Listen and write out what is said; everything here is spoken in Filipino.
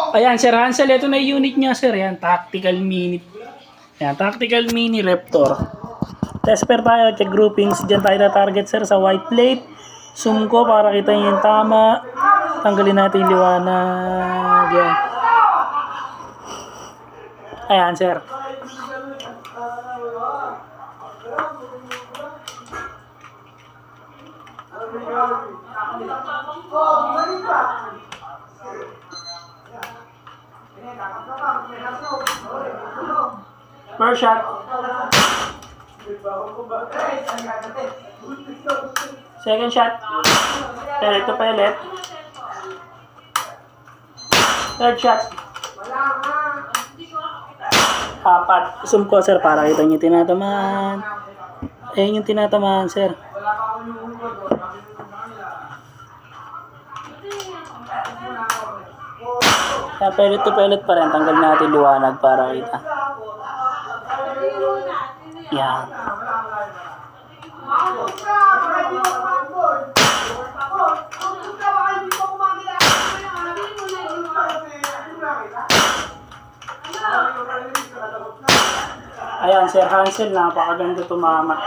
Ayan, Sir Hansel, ito na yung unit niya, sir. Ayan, tactical mini. Ayan, tactical mini Raptor. Test pair tayo, check groupings. Diyan tayo na target, sir, sa white plate. Zoom ko para kita niyo yung tama. Tanggalin natin yung liwanag. Ayan. Ayan, sir. First shot. Second shot. Pellet to pellet. Third shot. Apat. Zoom ko, sir, para kita niyo tinatamaan. Ayun yung tinatamaan, sir. Pellet to pellet pa rin. Tanggal natin liwanag para kita. Yan. Ayan, Sir Hansel, napakaganda tumama.